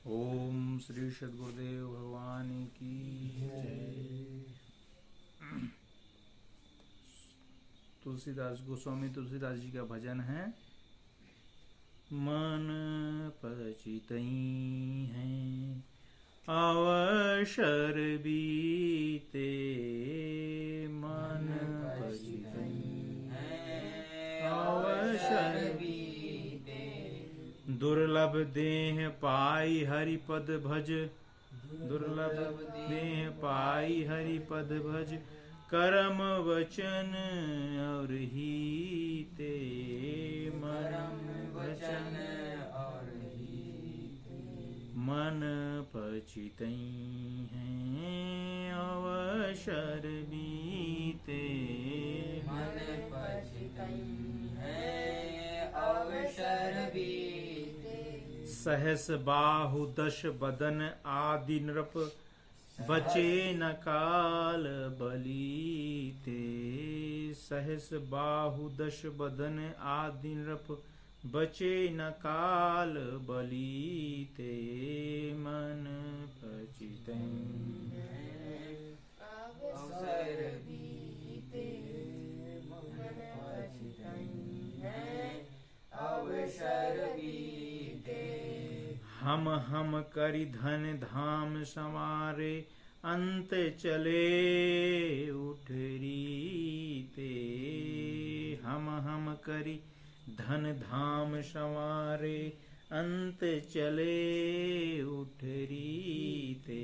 ओम श्री सद्गुरुदेव भगवान की जय। तुलसीदास गोस्वामी तुलसीदास जी का भजन है। मन पचितई हैं अवसर बीते, मन पचितई हैं अवसर बीते। दुर्लभ देह पाई हरिपद भज, दुर्लभ देह पाई हरिपद भज। कर्म वचन और हीते, मन वचन और हीते। मन पचितई हैं अवसर बीते, मन पचितई हैं अवसर बीते। सहस बाहु दश बदन आदि नृप, बचे न काल बलीते। सहस बाहु दश बदन आदि नृप, बचे न काल बलीते। मन पचितई हैं अवसर बीते, मन पचितई हैं अवसर बीते। हम करि धन धाम संवारे, अंत चले उठरीते। हम करि धन धाम संवारे, अंत चले उठरीते।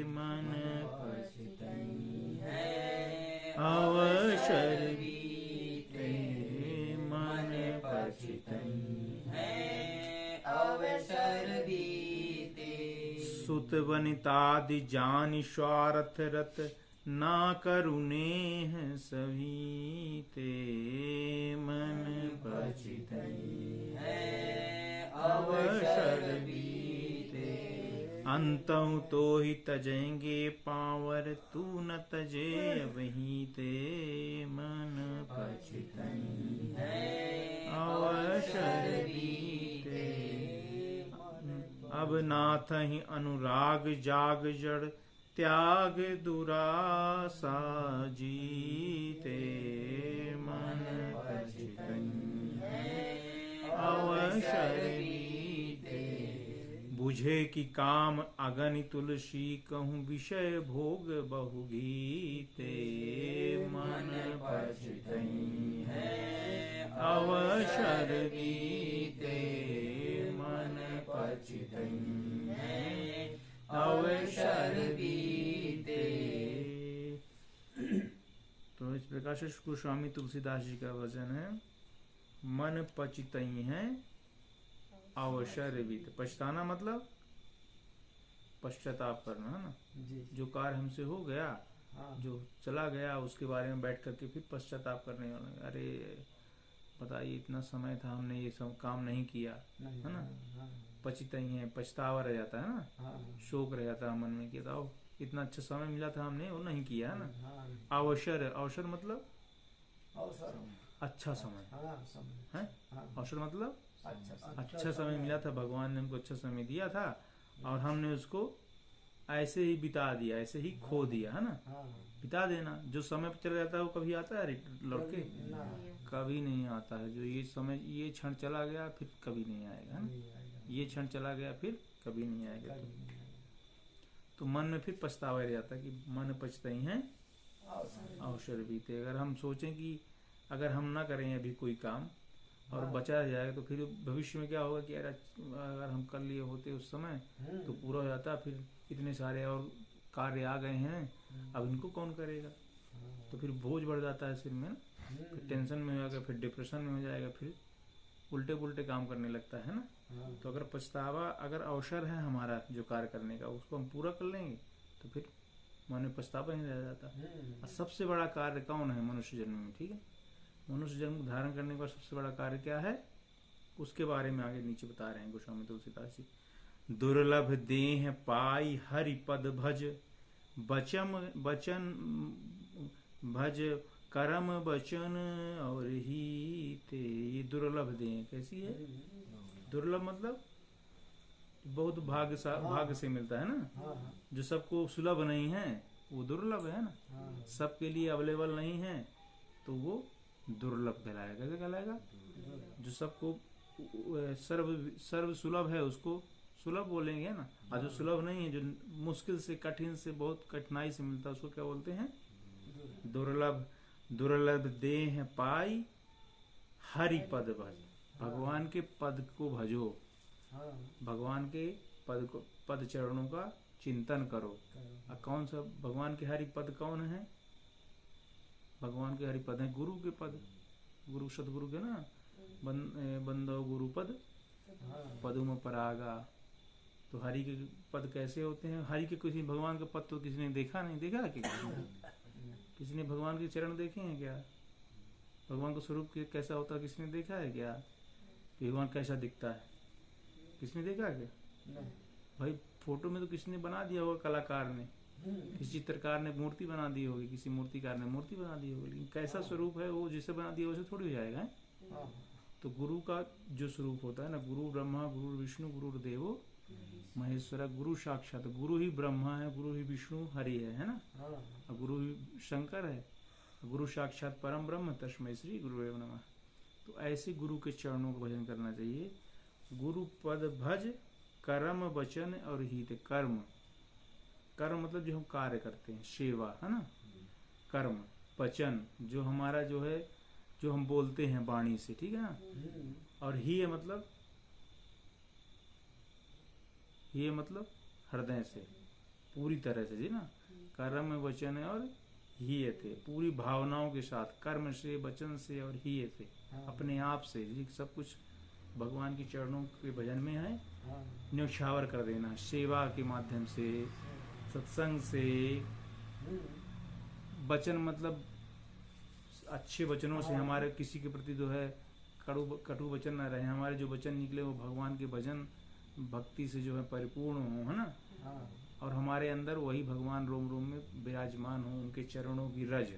मन पचितई हैं अवसर बीते, मन पचितई हैं अवसर बीते। सुत वनितादि जानि स्वार्थ रत, ना करुणेह सहीते। मन पचितई हैं अवसर बीते। अंतहु तो ही तजेंगे पावर, तू न तजे वहीं ते। मन पचितई हैं अवसर बीते। अब नाथ ही अनुराग जाग जड़, त्याग दुरासा जीते। मन पचितई हैं अवसर बीते। बुझे कि काम अगनि तुलसी, कहूँ विषय भोग बहु गीते। मन पचितई हैं अवसर बीते, मन पचितई हैं अवसर बीते। तो इस प्रकार से गोस्वामी तुलसीदास जी का वचन है। मन पचितई हैं अवसर बीते। पछताना मतलब पश्चाताप करना है ना जी। जो कार्य हमसे हो गया, हाँ। जो चला गया, उसके बारे में बैठ करके फिर पश्चाताप करने वाला। अरे बताइए इतना समय था, हमने ये सब काम नहीं किया, है ना। हाँ। पचितई हैं, पछतावा रह जाता है ना, हाँ। शोक रह जाता है मन में कि आओ इतना अच्छा समय मिला था, हमने वो नहीं किया, है ना। हाँ। अवसर, अवसर मतलब अवसर। अच्छा समय हाँ, समय। है। हाँ। अवसर मतलब अच्छा समय मिला था, भगवान ने हमको अच्छा समय दिया था और हमने उसको ऐसे ही बिता दिया, ऐसे ही खो दिया, है ना। हाँ। बिता देना। जो समय पे चला जाता है वो कभी आता है लौट के? कभी नहीं आता है। जो ये समय, ये क्षण चला गया फिर कभी नहीं आएगा, है ना। ये क्षण चला गया फिर कभी नहीं आएगा। तो मन में फिर पछतावा रह जाता है कि मन पछताई हैं अवसर बीते। अगर हम सोचें कि अगर हम ना करें अभी कोई काम और बचा जाएगा तो फिर भविष्य में क्या होगा कि यार अगर हम कर लिए होते उस समय तो पूरा हो जाता, फिर इतने सारे और कार्य आ गए हैं, अब इनको कौन करेगा। तो फिर बोझ बढ़ जाता है सिर में, फिर टेंशन में हो जाएगा, फिर डिप्रेशन में हो जाएगा, फिर उल्टे पुल्टे काम करने लगता है ना। तो अगर पछतावा, अगर अवसर है हमारा जो कार्य करने का, उसको हम पूरा कर लेंगे तो फिर मन में पछतावा नहीं रह जाता। और सबसे बड़ा कार्य कौन है मनुष्य जन्म में? ठीक है, मनुष्य जन्म धारण करने का सबसे बड़ा कार्य क्या है, उसके बारे में आगे नीचे बता रहे हैं गोस्वामी तुलसीदास जी। दुर्लभ देह पाई हरि पद भज, बचन भज कर्म बचन और ही ते। ये दुर्लभ देह कैसी है? दुर्लभ मतलब बहुत भाग्य से मिलता है ना। हाँ हाँ जो सबको सुलभ नहीं है वो दुर्लभ है ना। हाँ सबके लिए अवेलेबल नहीं है तो वो दुर्लभ कहलाएगा। कैसे कहलाएगा? जो सबको सर्व सुलभ है उसको सुलभ बोलेंगे ना। और जो सुलभ नहीं है, जो मुश्किल से, कठिन से, बहुत कठिनाई से मिलता है, उसको क्या बोलते हैं? दुर्लभ। दुर्लभ देह पाई हरि पद भज। भगवान के पद को भजो, हाँ भगवान के पद चरणों का चिंतन करो। और कौन सा भगवान के हरि पद कौन है? भगवान के हरि पद है गुरु के पद। गुरु सदगुरु के ना, बंदो गुरु पद पदुम परागा। तो हरि के पद कैसे होते हैं? हरि के किसी भगवान का पद तो किसी ने देखा नहीं, देखा है क्या? किसी ने भगवान के चरण देखे हैं क्या? भगवान का स्वरूप कैसा होता है किसी ने देखा है क्या? भगवान कैसा दिखता है किसने देखा है क्या? भाई फोटो में तो किसी ने बना दिया होगा, कलाकार ने, किसी चित्रकार ने मूर्ति बना दी होगी, किसी मूर्तिकार ने मूर्ति बना दी होगी, लेकिन कैसा स्वरूप है वो जिसे बना दिया वैसे थोड़ी हो जाएगा है? तो गुरु का जो स्वरूप होता है ना, गुरु ब्रह्मा गुरु विष्णु गुरु देवो महेश्वर। गुरु साक्षात, गुरु ही ब्रह्मा है, गुरु ही विष्णु हरि है ना। और गुरु ही शंकर है, गुरु साक्षात परम ब्रह्म तस्मै श्री गुरुदेव नमः। तो ऐसे गुरु के चरणों का भजन करना चाहिए। गुरु पद भज कर्म वचन और हित। कर्म, कर्म मतलब जो हम कार्य करते हैं, सेवा है ना। कर्म, वचन जो हमारा जो है, जो हम बोलते हैं वाणी से, ठीक है ना। और ही मतलब, ये मतलब हृदय से, पूरी तरह से जी ना। कर्म वचन और ही थे, पूरी भावनाओं के साथ, कर्म से, वचन से और ही थे, अपने आप से जी सब कुछ भगवान के चरणों के भजन में है। न्यौछावर कर देना, सेवा के माध्यम से, सत्संग से। वचन मतलब अच्छे वचनों से, हमारे किसी के प्रति जो है कटु वचन न रहे, हमारे जो वचन निकले वो भगवान के भजन भक्ति से जो है परिपूर्ण हो, है ना। और हमारे अंदर वही भगवान रोम रोम में विराजमान हो, उनके चरणों की रज,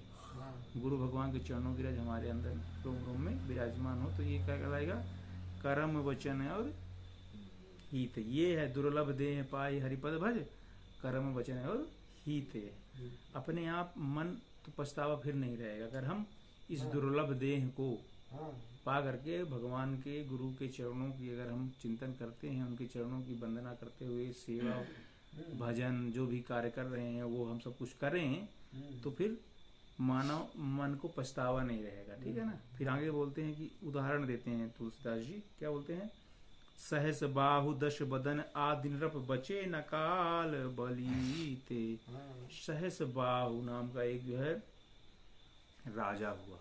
गुरु भगवान के चरणों की रज हमारे अंदर रोम रोम में विराजमान हो। तो ये क्या कहलाएगा? कर्म वचन है और हित। ये है दुर्लभ देह पाई हरिपद भज, कर्म वचन है और हित है। अपने आप मन तो पछतावा फिर नहीं रहेगा अगर हम इस दुर्लभ देह को पा करके भगवान के गुरु के चरणों की अगर हम चिंतन करते हैं, उनके चरणों की वंदना करते हुए सेवा भजन जो भी कार्य कर रहे हैं वो हम सब कुछ करें, तो फिर मानव मन को पछतावा नहीं रहेगा, ठीक है ना। फिर आगे बोलते हैं कि उदाहरण देते हैं तुलसीदास जी, क्या बोलते हैं? सहस बाहु दश बदन आदि नृप बचे न काल बलीते। सहस बाहु नाम का एक जो है राजा हुआ,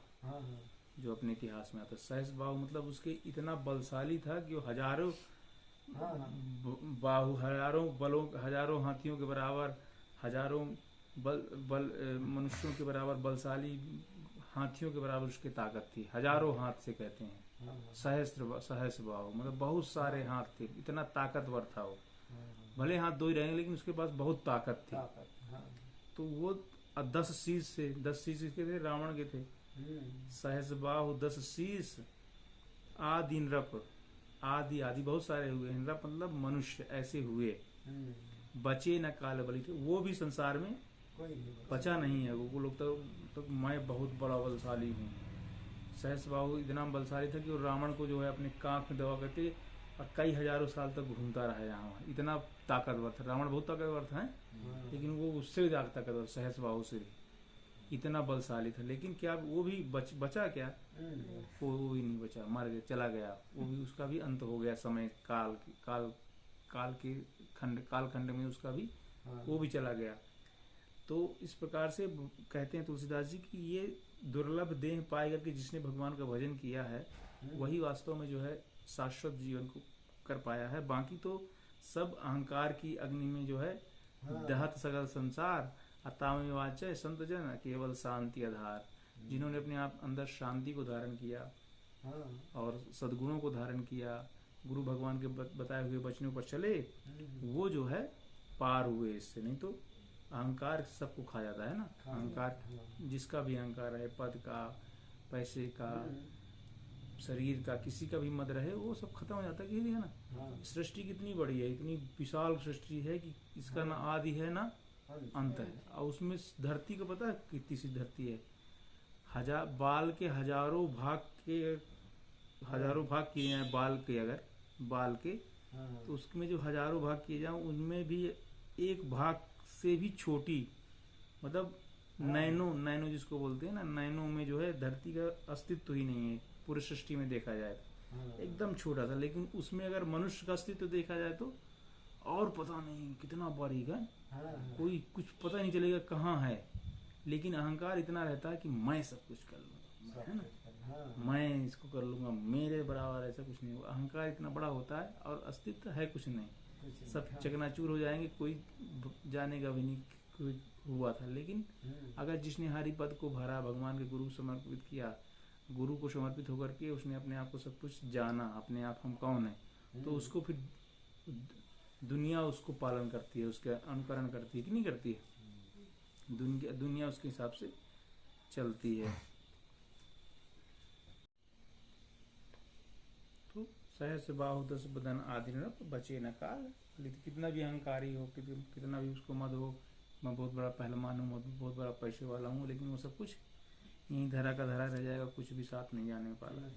जो अपने इतिहास में आता है। सहस बाहु मतलब उसके इतना बलशाली था कि वो हजारों बाहु, हजारों हाथियों के बराबर, हजारों बल मनुष्यों के बराबर बलशाली हाथियों के बराबर उसकी ताकत थी। हजारों हाथ से कहते हैं सहस्र बाहु, मतलब बहुत सारे हाथ थे, इतना ताकतवर था वो। भले हाथ दो ही रहेंगे लेकिन उसके पास बहुत ताकत थी। तो वो 10 शीश के थे, रावण के थे। सहस्र बाहु 10 शीश आदि नृप, आदि बहुत सारे हुए। नृप मतलब मनुष्य, ऐसे हुए। बचे न काल बली थे, वो भी संसार में बचा नहीं है। वो लोग तो मैं बहुत बड़ा बलशाली हूँ। सहस्र बाहु इतना बलशाली था कि वो रावण को जो है अपने कांख में दबा करके और कई हजारों साल तक घूमता रहा यहाँ। इतना ताकतवर था रावण, बहुत ताकतवर था, लेकिन वो उससे भी ज्यादा ताकतवर, सहस्र बाहु से भी इतना बलशाली था। लेकिन क्या वो भी बचा क्या? वो भी नहीं बचा, मर गया, चला गया। वो भी, उसका भी अंत हो गया समय काल के कालखंड में उसका भी वो भी चला गया। तो इस प्रकार से कहते हैं तुलसीदास जी कि ये दुर्लभ देह पाए करके जिसने भगवान का भजन किया है वही वास्तव में जो है शाश्वत जीवन को कर पाया है। बाकी तो सब अहंकार की अग्नि में जो है दहत सकल संसार अतामे वाचय संत जन केवल शांति आधार। जिन्होंने अपने आप अंदर शांति को धारण किया और सद्गुणों को धारण किया, गुरु भगवान के बताए हुए वचनों पर चले, वो जो है पार हुए इससे। नहीं तो अहंकार सबको खा जाता है ना। अहंकार जिसका भी अहंकार है, पद का, पैसे का, शरीर का, किसी का भी मद रहे, वो सब खत्म हो जाता है कि नहीं, है ना। हाँ सृष्टि कितनी बड़ी है, इतनी विशाल सृष्टि है कि इसका ना आदि है ना अंत है। और उसमें धरती को पता है कितनी सी धरती है, बाल के हजारों भाग किए हैं, बाल के, अगर बाल के, तो उसमें जो हजारों भाग किए जाए उनमें भी एक भाग से भी छोटी, मतलब नैनो जिसको बोलते हैं ना, नैनो में जो है धरती का अस्तित्व ही नहीं है पूरी सृष्टि में देखा जाए, एकदम छोटा सा। लेकिन उसमें अगर मनुष्य का अस्तित्व देखा जाए तो और पता नहीं कितना बारीक है, कोई कुछ पता नहीं चलेगा कहाँ है। लेकिन अहंकार इतना रहता है कि मैं सब कुछ कर लूंगा, है ना, मैं इसको कर लूंगा, मेरे बराबर ऐसा कुछ नहीं। अहंकार इतना बड़ा होता है और अस्तित्व है कुछ नहीं, सब चकनाचूर हो जाएंगे, कोई जानेगा भी नहीं कोई हुआ था। लेकिन अगर जिसने हरिपद को भरा, भगवान के गुरु समर्पित किया, गुरु को समर्पित होकर के उसने अपने आप को सब कुछ जाना, अपने आप हम कौन है, तो उसको फिर दुनिया उसको पालन करती है, उसका अनुकरण करती है कि नहीं करती है, दुनिया उसके हिसाब से चलती है। तो सहस बाहु दस बदन आदि न बचे न काल। कितना भी अहंकारी हो, कितना भी उसको मद हो, मैं बहुत बड़ा पहलवान हूँ, बहुत बड़ा पैसे वाला हूँ, लेकिन वो सब कुछ यहीं धरा का धरा रह जाएगा, कुछ भी साथ नहीं जाने वाला।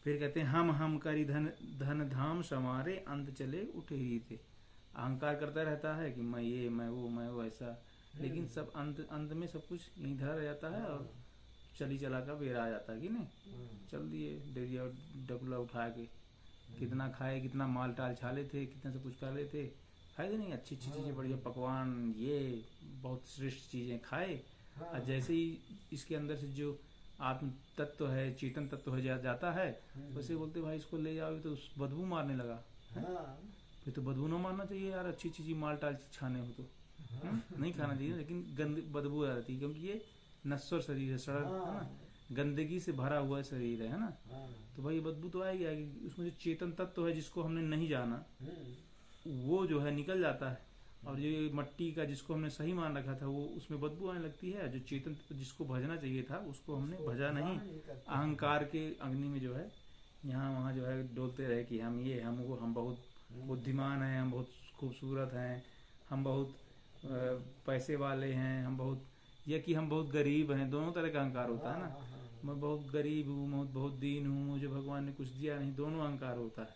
फिर कहते हैं हम करी धन धाम समारे, अंत चले उठे ही थे। अहंकार करता रहता है कि मैं ये, मैं वो ऐसा, लेकिन सब अंत में सब कुछ यहीं धरा रह जाता है और चला का बेरा आ जाता है कि नहीं। चल दिए डेरिया डगुला उठा के, कितना खाए, कितना माल टाल छाले थे, कितना सब कुछ खा लेते, खाए नहीं, अच्छी चीजें, बढ़िया पकवान, ये बहुत श्रेष्ठ चीजें खाए। और जैसे ही इसके अंदर से जो आत्म तत्व है, चेतन तत्व है जाता है, वैसे बोलते भाई इसको ले जाओ, तो बदबू मारने लगा। फिर तो बदबू ना मारना चाहिए यार, अच्छी चीज माल टाल छाने हो तो नहीं खाना चाहिए, लेकिन गंदी बदबू आ जाती है, क्योंकि ये नश्वर शरीर है, सड़क है ना, गंदगी से भरा हुआ शरीर है ना, तो भाई बदबू तो आएगी। उसमें जो चेतन तत्व है जिसको हमने नहीं जाना, वो जो है निकल जाता है, और ये मट्टी का जिसको हमने सही मान रखा था, वो उसमें बदबू आने लगती है। जो चेतन तत्व जिसको भजना चाहिए था, उसको हमने भजा नहीं, अहंकार के अग्नि में जो है यहाँ वहाँ जो है डोलते रहे कि हम ये, हम वो, हम बहुत बुद्धिमान हैं, हम बहुत खूबसूरत हैं, हम बहुत पैसे वाले हैं, हम बहुत, या कि हम बहुत गरीब हैं। दोनों तरह का अहंकार होता है ना, मैं बहुत गरीब हूँ, बहुत दीन हूँ, मुझे भगवान ने कुछ दिया नहीं, दोनों अहंकार होता है।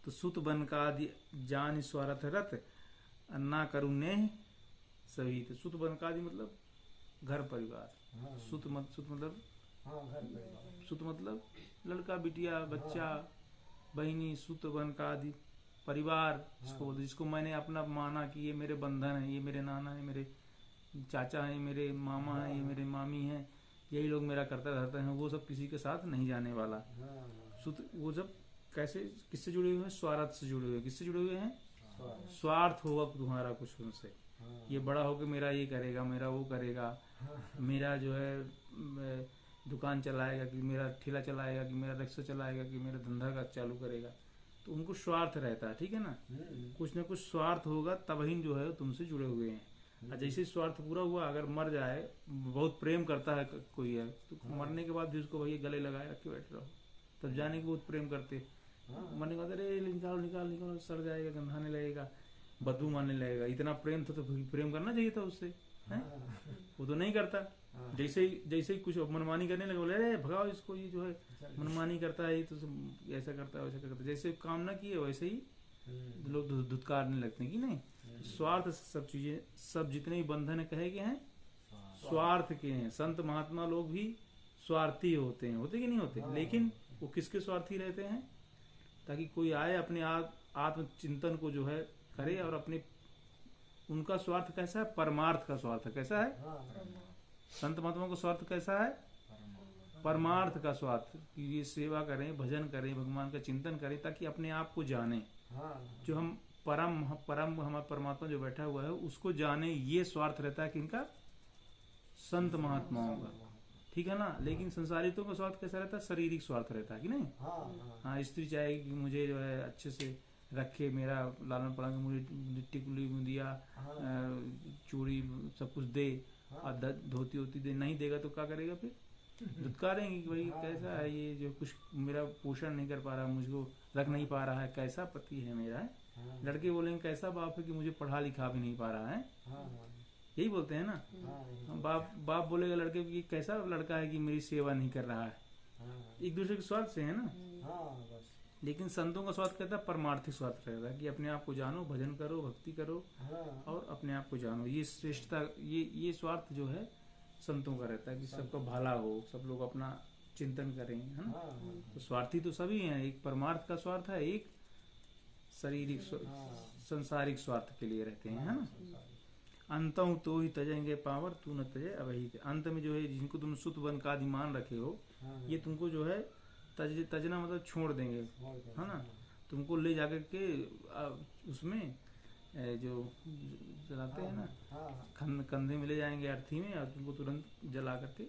तो सुत बन का जान स्वार्थ रत अन्ना करुणे सभी। तो सुत बन का मतलब घर परिवार, सुत मतलब लड़का बिटिया बच्चा बहनी, सुत बन का आदि परिवार जिसको बोलते, जिसको मैंने अपना माना कि ये मेरे बंधन है, ये मेरे नाना है, मेरे चाचा है, मेरे मामा है, ये मेरे मामी है, यही लोग मेरा करता धरते हैं, वो सब किसी के साथ नहीं जाने वाला। सुत वो जब कैसे, किससे जुड़े हुए हैं, स्वार्थ से जुड़े हुए। किससे जुड़े हुए हैं, स्वार्थ होगा तुम्हारा कुछ उनसे, ये बड़ा होकर मेरा ये करेगा, मेरा वो करेगा, मेरा जो है दुकान चलाएगा, कि मेरा ठेला चलाएगा, कि मेरा रिक्शा चलाएगा, कि मेरा धंधा का चालू करेगा, तो उनको स्वार्थ रहता है, ठीक है ना, कुछ ना कुछ स्वार्थ होगा, तब ही जो है तुमसे जुड़े हुए हैं। और जैसे स्वार्थ पूरा हुआ, अगर मर जाए, बहुत प्रेम करता है कोई है, तो मरने के बाद भी उसको भैया गले लगाए रख के बैठ रहो, तब जाने के बहुत प्रेम करते, मरने के बाद अरे निकालो सड़ जाएगा, गंधाने लगेगा, बदबू मारने लगेगा। इतना प्रेम था तो प्रेम करना चाहिए था उससे, है? वो तो नहीं करता। जैसे ही कुछ मनमानी करने लगे, बोले अरे भगाओ इसको, ये जो है मनमानी करता है, ये तो ऐसा करता है, वैसा करता है। जैसे काम ना किए वैसे ही लोग धुतकारने लगते हैं कि नहीं। स्वार्थ सब चीजें, सब जितने भी बंधन कहे गए हैं स्वार्थ के हैं। संत महात्मा लोग भी स्वार्थी होते हैं, होते कि नहीं होते? लेकिन वो किसके स्वार्थी रहते हैं? ताकि कोई आए अपने आत्म चिंतन को जो है करे, और अपने, उनका स्वार्थ कैसा है? परमार्थ का स्वार्थ कैसा है? संत महात्मा का स्वार्थ कैसा है? परमार्थ का स्वार्थ, कि ये सेवा करें, भजन करें, भगवान का चिंतन करें, ताकि अपने आप को जाने, जो हम परम हमारा परमात्मा जो बैठा हुआ है उसको जाने, ये स्वार्थ रहता है कि इनका, संत महात्माओं का, ठीक है ना। लेकिन संसारियों का स्वार्थ कैसा रहता है? शारीरिक स्वार्थ रहता है कि नहीं। हाँ, स्त्री चाहेगी कि मुझे जो है अच्छे से रखे, मेरा लालन पालन, मुझे टिकुली दिया, चूड़ी सब कुछ दे, और धोती होती दे, नहीं देगा तो क्या करेगा? फिर धुतकारेंगे कि भाई कैसा है ये, जो कुछ मेरा पोषण नहीं कर पा रहा, मुझको रख नहीं पा रहा है, कैसा पति है मेरा है। हाँ, लड़के बोलेंगे कैसा बाप है कि मुझे पढ़ा लिखा भी नहीं पा रहा है, हाँ, यही बोलते हैं ना। हाँ, बाप बोलेगा लड़के की कैसा लड़का है कि मेरी सेवा नहीं कर रहा है। हाँ, एक दूसरे के स्वार्थ से है ना। हाँ, बस। लेकिन संतों का स्वार्थ कहता है परमार्थी स्वार्थ रहता है कि अपने आप को जानो, भजन करो, भक्ति करो हाँ, और अपने आप को जानो। ये श्रेष्ठता, ये स्वार्थ जो है संतों का रहता है कि सबका भला हो, सब लोग अपना चिंतन करें, है ना। हाँ, तो स्वार्थी तो सभी हैं, एक परमार्थ का स्वार्थ है, एक शारीरिक संसारिक स्वार्थ के लिए रहते हैं, है ना। अंतों तो ही तजेंगे पावर, तू न तजे अवही। अंत में जो है जिनको तुम सुत बन का आदि मान रखे हो, हाँ, ये तुमको जो है तजना मतलब छोड़ देंगे, है ना। तुमको ले जाकर के उसमें जो जलाते हैं ना, हाँ, कंधे में ले जाएंगे अर्थी में, और तुमको तुरंत जला करके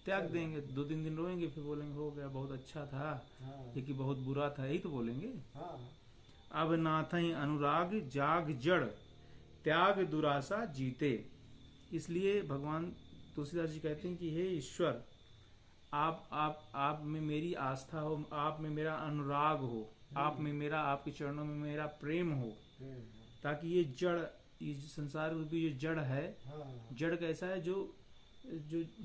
त्याग देंगे। 2-3 दिन रोएंगे, फिर बोलेंगे हो गया, बहुत अच्छा था, हाँ, ये कि बहुत बुरा था, यही तो बोलेंगे। हाँ, अब नाथ अनुराग जाग जड़, त्याग दुरासा जीते। इसलिए भगवान तुलसीदास जी कहते हैं कि हे ईश्वर, आप में मेरी आस्था हो, आप में मेरा अनुराग हो, आप में मेरा, आपके चरणों में मेरा प्रेम हो, ताकि ये जड़, ये संसार रूपी जो जड़ है, हाँ, जड़ कैसा है, जो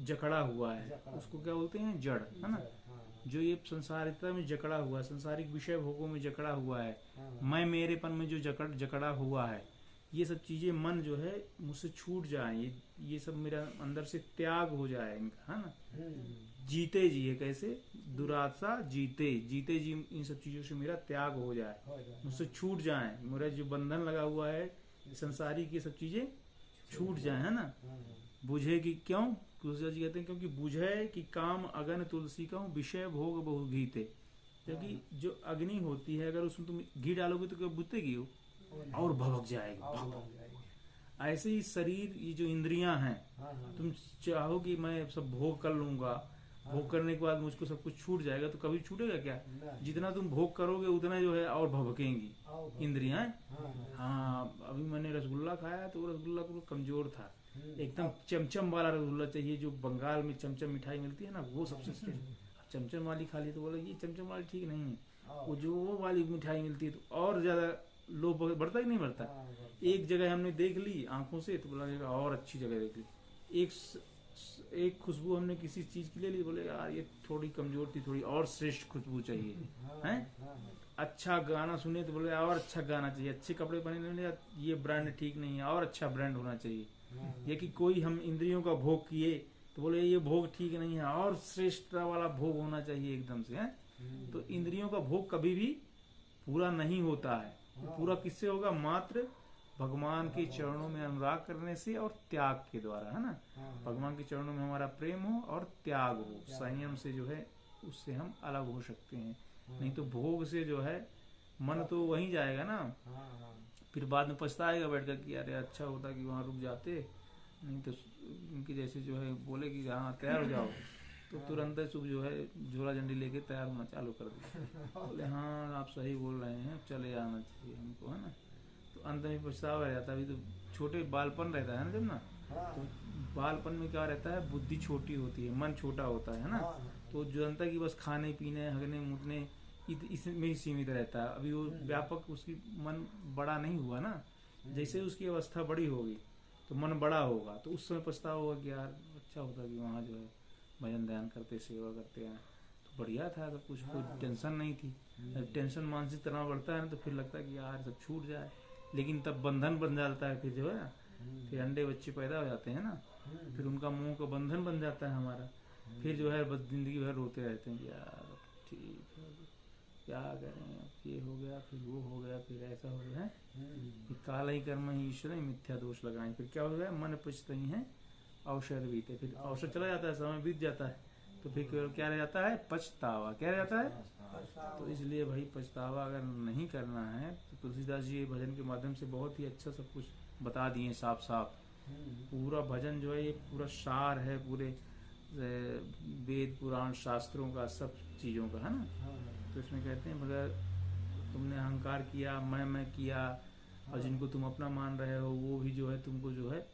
जकड़ा हुआ है, उसको क्या बोलते हैं, जड़, है ना। हाँ, जो ये संसारिकता में जकड़ा हुआ है, संसारिक विषय भोगों में जकड़ा हुआ है, हाँ, मैं मेरेपन में जो जकड़ा हुआ है, ये सब चीजें मन जो है मुझसे छूट जाए, ये सब मेरा अंदर से त्याग हो जाए इनका, है ना। जीते जी है कैसे, दुरासा जीते जी, इन सब चीजों से मेरा त्याग हो जाए, मुझसे छूट जाए, मेरा जो बंधन लगा हुआ है संसारी की सब चीजें छूट जाए, है ना। बुझे कि क्यों, तुलसी जी कहते हैं क्योंकि बुझे कि काम अगन तुलसी का विषय भोग बहु घीते। क्योंकि जो अग्नि होती है, अगर उसमें तुम घी डालोगे तो क्या बुझेगी वो, और भभक जाएगी। ऐसे ही शरीर, ये जो इंद्रियां हैं, तुम चाहो कि मैं सब भोग कर लूंगा, भोग करने के बाद मुझको सब कुछ छूट जाएगा, तो कभी छूटेगा क्या। जितना तुम भोग करोगे उतना जो है और भभकेंगी इंद्रियां। हाँ, अभी मैंने रसगुल्ला खाया तो रसगुल्ला पूरा कमजोर था, एकदम चमचम वाला रसगुल्ला चाहिए, जो बंगाल में चमचम मिठाई मिलती है ना, वो सबसे श्रेष्ठ। चमचम वाली खा ली तो बोला ये चमचम वाली ठीक नहीं है, वो जो वो वाली मिठाई मिलती है तो और ज्यादा लोभ बढ़ता ही नहीं बढ़ता। एक जगह हमने देख ली आंखों से तो बोला और अच्छी जगह देख ली, एक खुशबू हमने किसी चीज की ले ली, बोले यार ये थोड़ी कमजोर थी, थोड़ी और श्रेष्ठ खुशबू चाहिए, हैं। अच्छा गाना सुने तो बोले और अच्छा गाना चाहिए, अच्छे कपड़े पहने, ये ब्रांड ठीक नहीं है, और अच्छा ब्रांड होना चाहिए। ये कि कोई हम इंद्रियों का भोग किए तो बोले ये भोग ठीक नहीं है, और श्रेष्ठता वाला भोग होना चाहिए एकदम से, है। तो इंद्रियों का भोग कभी भी पूरा नहीं होता है, तो पूरा किससे होगा, मात्र भगवान के चरणों में अनुराग करने से और त्याग के द्वारा, है ना। भगवान के चरणों में हमारा प्रेम हो और त्याग हो, संयम से जो है उससे हम अलग हो सकते हैं। नहीं तो भोग से जो है मन तो वहीं जाएगा ना, फिर बाद में पछताएगा बैठ कर कि अरे अच्छा होता कि वहां रुक जाते, नहीं तो उनकी जैसे जो है बोले कि हाँ तैयार हो जाओ, तो तुरंत सुबह जो है झोला झंडी लेके तैयार होना चालू कर दिया, बोले हाँ आप सही बोल रहे हैं, चले आना चाहिए हमको, है ना। तो अंत में पछतावा रहता है। अभी तो छोटे बालपन रहता है ना, जब ना, तो बालपन में क्या रहता है, बुद्धि छोटी होती है, मन छोटा होता है ना। तो जनता की बस खाने पीने हगने मुतने इसमें ही सीमित रहता है। अभी वो व्यापक उसकी मन बड़ा नहीं हुआ ना, जैसे उसकी अवस्था बड़ी होगी तो मन बड़ा होगा, तो उस समय पछतावा होगा कि यार अच्छा होता कि वहाँ जो है भजन ध्यान करते सेवा करते हैं तो बढ़िया था, सब कुछ कोई टेंशन नहीं थी। जब टेंशन मानसिक तनाव बढ़ता है ना तो फिर लगता है कि यार सब छूट जाए, लेकिन तब बंधन बन जाता है, फिर जो है ना, फिर अंडे बच्चे पैदा हो जाते हैं ना, फिर उनका मुंह का बंधन बन जाता है हमारा, फिर जो है बस जिंदगी भर रोते रहते हैं कि यार ठीक है क्या करें, ये हो गया फिर वो हो गया फिर ऐसा हो गया है, फिर काल ही कर्म ही ईश्वर मिथ्या दोष लगाए, फिर क्या हो गया, मन पछता ही है अवसर बीते, फिर अवसर चला जाता है, समय बीत जाता है, तो फिर क्या रह जाता है, पछतावा। क्या रह जाता है, तो इसलिए भाई पछतावा अगर नहीं करना है तो तुलसीदास जी भजन के माध्यम से बहुत ही अच्छा सब कुछ बता दिए साफ साफ। पूरा भजन जो है ये पूरा सार है पूरे वेद पुराण शास्त्रों का, सब चीजों का, है ना। तो इसमें कहते हैं अगर तुमने अहंकार किया, मैं किया, और जिनको तुम अपना मान रहे हो वो भी जो है तुमको जो है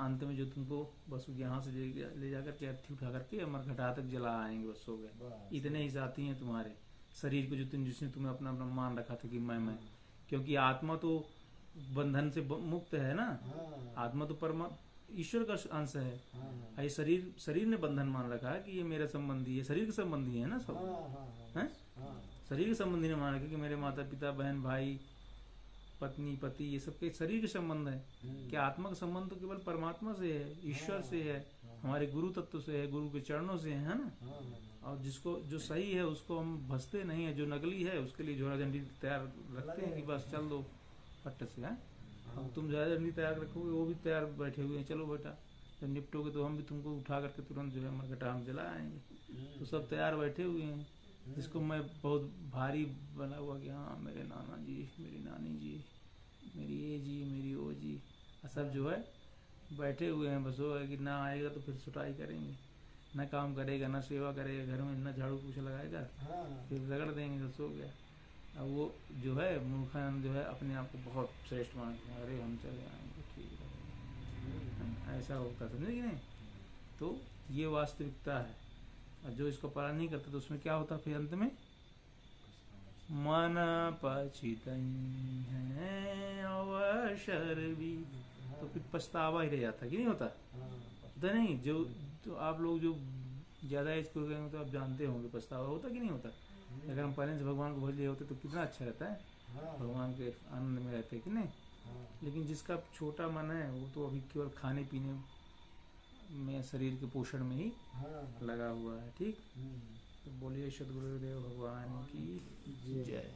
अंत में जो तुमको बस यहाँ से ले जाकर के अर्थी उठा करके अमरघटा तक जला आएंगे, बस हो गए। बस। इतने ही साथी हैं तुम्हारे शरीर को, जो जिसने तुम्हें अपना अपना मान रखा था कि मैं, क्योंकि आत्मा तो बंधन से मुक्त है ना। हाँ, आत्मा तो परमा ईश्वर का अंश है। हाँ, ये शरीर ने बंधन मान रखा है कि ये मेरा संबंधी है, शरीर के संबंधी है ना सब, हाँ, हैं? हाँ, शरीर के संबंधी ने मान रखा कि मेरे माता पिता, बहन भाई, पत्नी पति, ये सब के शरीर के संबंध है। क्या आत्मा का संबंध तो केवल परमात्मा से है, ईश्वर से है, हमारे गुरु तत्व से है, गुरु के चरणों से है ना। और जिसको जो सही है उसको हम भसते नहीं है, जो नकली है उसके लिए झोला झंडी तैयार रखते हैं कि बस चल दो पट्ट से। है अब तुम झोला झंडी तैयार रखोगे, वो भी तैयार बैठे हुए हैं, चलो बेटा जब निपटोगे तो हम भी तुमको उठा करके तुरंत जो है मरकटा हम जला आएंगे। तो सब तैयार बैठे हुए हैं, जिसको मैं बहुत भारी बना हुआ कि हाँ मेरे नाना जी, मेरी नानी जी, मेरी ये जी, मेरी वो जी, सब जो है बैठे हुए हैं। बस वो है कि ना आएगा तो फिर सुटाई करेंगे, ना काम करेगा, ना सेवा करेगा घर में, ना झाड़ू पोछा लगाएगा, फिर रगड़ देंगे, बस हो गया। अब वो जो है मूर्खान जो है अपने आप को बहुत श्रेष्ठ मानते हैं, अरे हम चले आएंगे ठीक है, ऐसा होता है, समझे कि नहीं। तो ये वास्तविकता है, और जो इसको पालन नहीं करता तो उसमें क्या होता फिर अंत में, मन पछित है अवसर भी, तो फिर पछतावा ही रह जाता कि नहीं होता। तो नहीं, जो आप लोग जो ज्यादा एज को गए तो आप जानते होंगे पछतावा होता कि नहीं होता। अगर हम पहले से भगवान को भज लिए होते तो कितना अच्छा रहता है, भगवान के आनंद में रहते कि नहीं। लेकिन जिसका छोटा मन है वो तो अभी केवल खाने पीने में, शरीर के पोषण में ही लगा हुआ है। ठीक, तो बोलिए सद्गुरुदेव भगवान की जय।